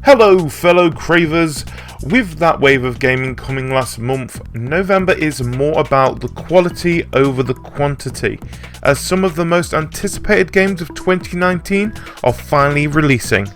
Hello fellow cravers! With that wave of gaming coming last month, November is more about the quality over the quantity, as some of the most anticipated games of 2019 are finally releasing.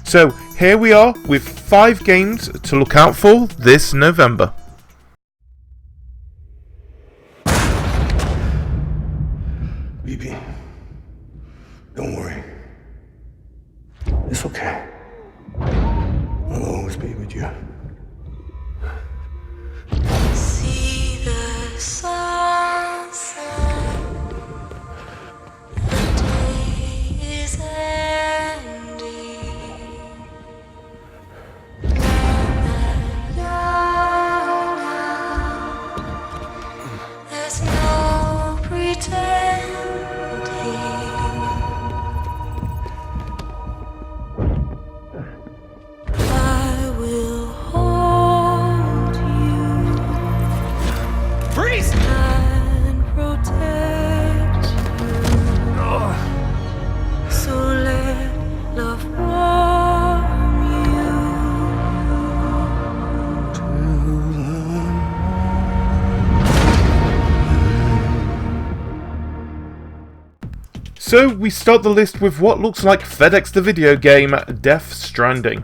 So here we are with 5 games to look out for this November. BB, don't worry. It's okay. I'll always be with you. See the sunset. The day is ending. There's no pretending. I will hold you. Freeze! And protect you. So let love warm So we start the list with what looks like FedEx the video game, Death Stranding.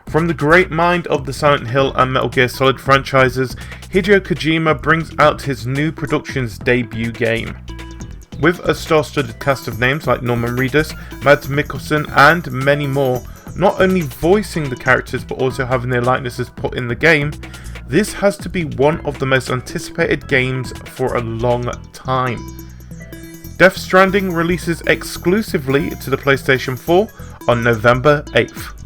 From the great mind of the Silent Hill and Metal Gear Solid franchises, Hideo Kojima brings out his new production's debut game. With a star-studded cast of names like Norman Reedus, Mads Mikkelsen and many more, not only voicing the characters but also having their likenesses put in the game, this has to be one of the most anticipated games for a long time. Death Stranding releases exclusively to the PlayStation 4 on November 8th.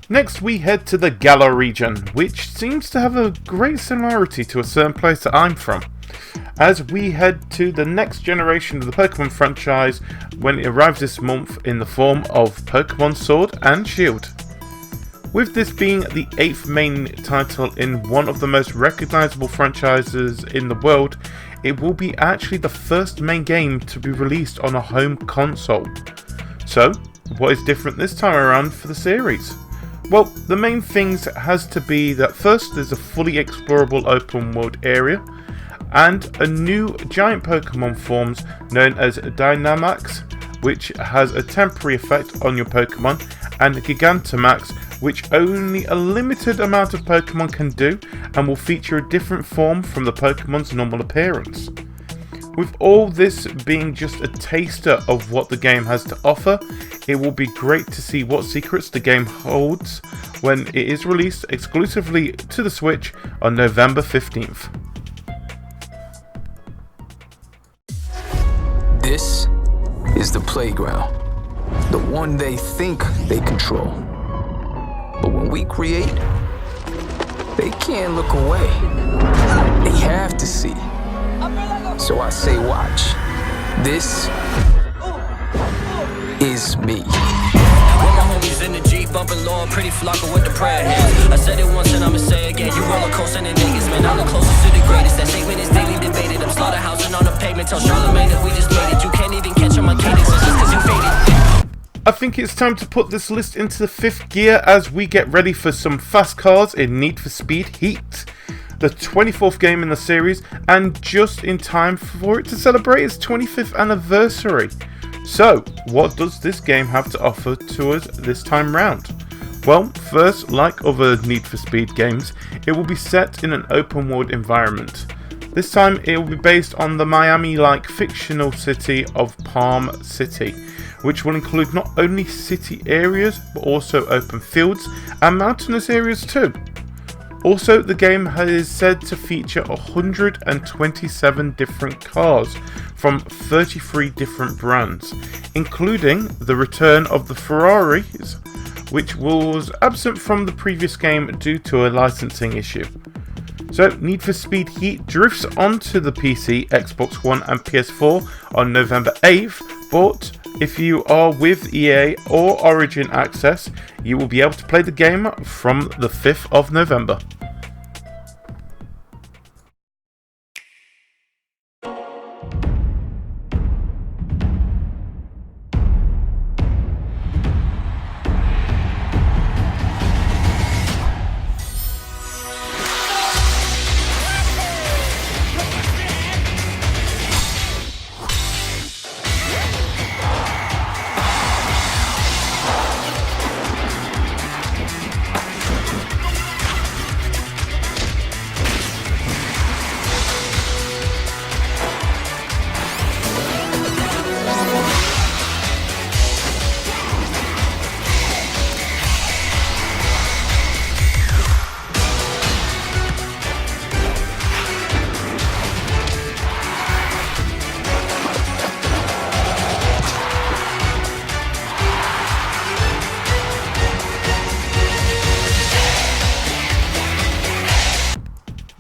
Next we head to the Galar region, which seems to have a great similarity to a certain place that I'm from, as we head to the next generation of the Pokemon franchise when it arrives this month in the form of Pokemon Sword and Shield. With this being the 8th main title in one of the most recognisable franchises in the world, it will be actually the first main game to be released on a home console. So, what is different this time around for the series? Well, the main things has to be that first there's a fully explorable open world area, and a new giant Pokemon forms known as Dynamax, which has a temporary effect on your Pokemon, and Gigantamax, which only a limited amount of Pokemon can do and will feature a different form from the Pokemon's normal appearance. With all this being just a taster of what the game has to offer, it will be great to see what secrets the game holds when it is released exclusively to the Switch on November 15th. This is the playground, the one they think they control. But when we create, they can't look away. They have to see. So I say watch. This is me. With my homies in the Jeep, bumping low, pretty flocker with the prayer hands. I said it once and I'ma say again. You roller coaster in Vegas, man. I'm the closest to the greatest. That statement is daily debated. I'm slaughterhousing on the pavement. Tell Charlamagne that we just made it. You can't even catch on my cadence. It's just cause you faded. I think it's time to put this list into the 5th gear as we get ready for some fast cars in Need for Speed Heat, the 24th game in the series, and just in time for it to celebrate its 25th anniversary. So, what does this game have to offer to us this time round? Well, first, like other Need for Speed games, it will be set in an open world environment. This time it will be based on the Miami-like fictional city of Palm City, which will include not only city areas but also open fields and mountainous areas too. Also, the game is said to feature 127 different cars from 33 different brands, including the return of the Ferraris, which was absent from the previous game due to a licensing issue. So, Need for Speed Heat drifts onto the PC, Xbox One and PS4 on November 8th, but if you are with EA or Origin Access, you will be able to play the game from the 5th of November.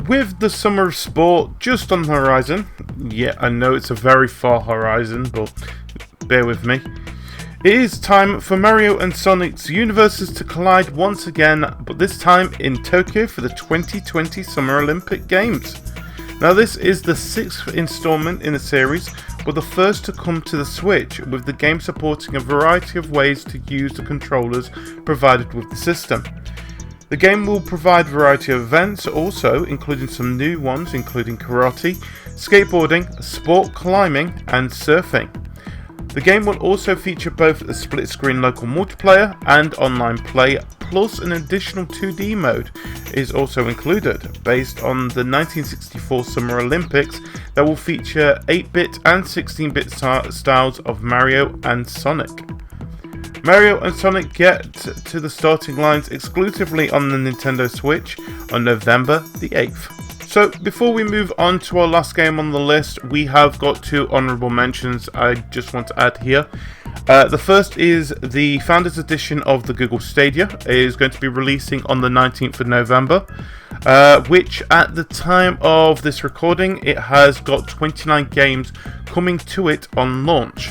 With the summer of sport just on the horizon, yeah, I know it's a very far horizon, but bear with me. It is time for Mario and Sonic's universes to collide once again, but this time in Tokyo for the 2020 Summer Olympic Games. Now, this is the 6th installment in the series, but the first to come to the Switch, with the game supporting a variety of ways to use the controllers provided with the system. The game will provide a variety of events also, including some new ones including karate, skateboarding, sport climbing and surfing. The game will also feature both a split-screen local multiplayer and online play, plus an additional 2D mode is also included, based on the 1964 Summer Olympics that will feature 8-bit and 16-bit styles of Mario and Sonic. Mario and Sonic get to the starting lines exclusively on the Nintendo Switch on November the 8th. So before we move on to our last game on the list, we have got two honourable mentions I just want to add here. The first is the Founders Edition of the Google Stadia. It is going to be releasing on the 19th of November, which at the time of this recording, it has got 29 games coming to it on launch.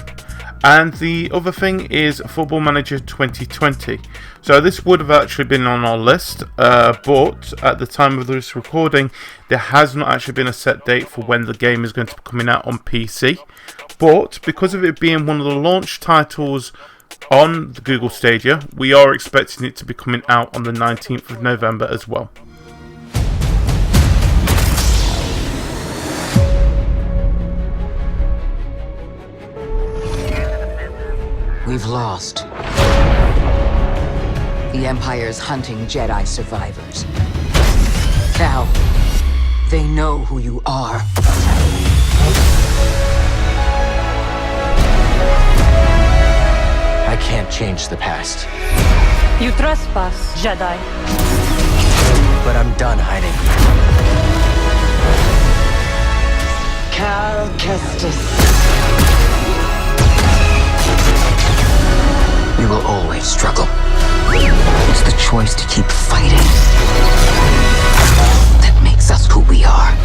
And the other thing is Football Manager 2020. So this would have actually been on our list, but at the time of this recording, there has not actually been a set date for when the game is going to be coming out on PC. But because of it being one of the launch titles on the Google Stadia, we are expecting it to be coming out on the 19th of November as well. We've lost. The Empire's hunting Jedi survivors. Now, they know who you are. I can't change the past, You trespass, Jedi. but I'm done hiding. Cal Kestis. We will always struggle. It's the choice to keep fighting that makes us who we are.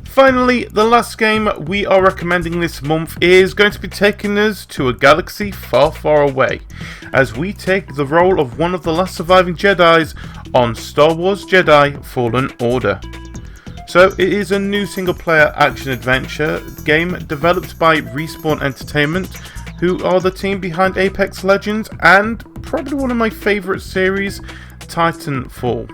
Finally, the last game we are recommending this month is going to be taking us to a galaxy far, far away, as we take the role of one of the last surviving Jedis on Star Wars Jedi Fallen Order. So it is a new single-player action-adventure game developed by Respawn Entertainment, who are the team behind Apex Legends and probably one of my favourite series, Titanfall.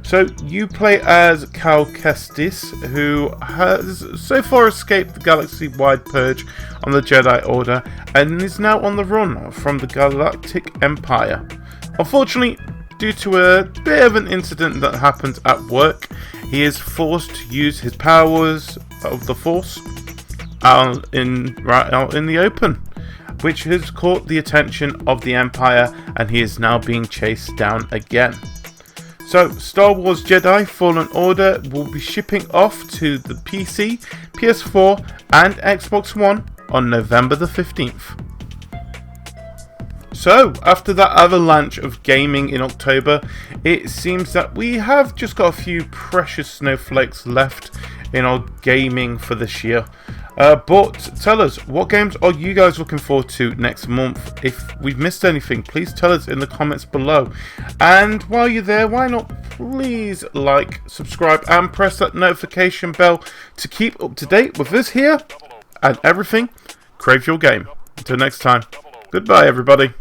So you play as Cal Kestis, who has so far escaped the galaxy-wide purge on the Jedi Order and is now on the run from the Galactic Empire. Unfortunately, due to a bit of an incident that happened at work, he is forced to use his powers of the Force out in the open, which has caught the attention of the Empire, and he is now being chased down again. So, Star Wars Jedi Fallen Order will be shipping off to the PC, PS4 and Xbox One on November the 15th. So, after that avalanche of gaming in October, it seems that we have just got a few precious snowflakes left in our gaming for this year. But tell us, what games are you guys looking forward to next month? If we've missed anything, please tell us in the comments below. And while you're there, why not please like, subscribe and press that notification bell to keep up to date with us here and everything Crave Your Game. Until next time, goodbye everybody.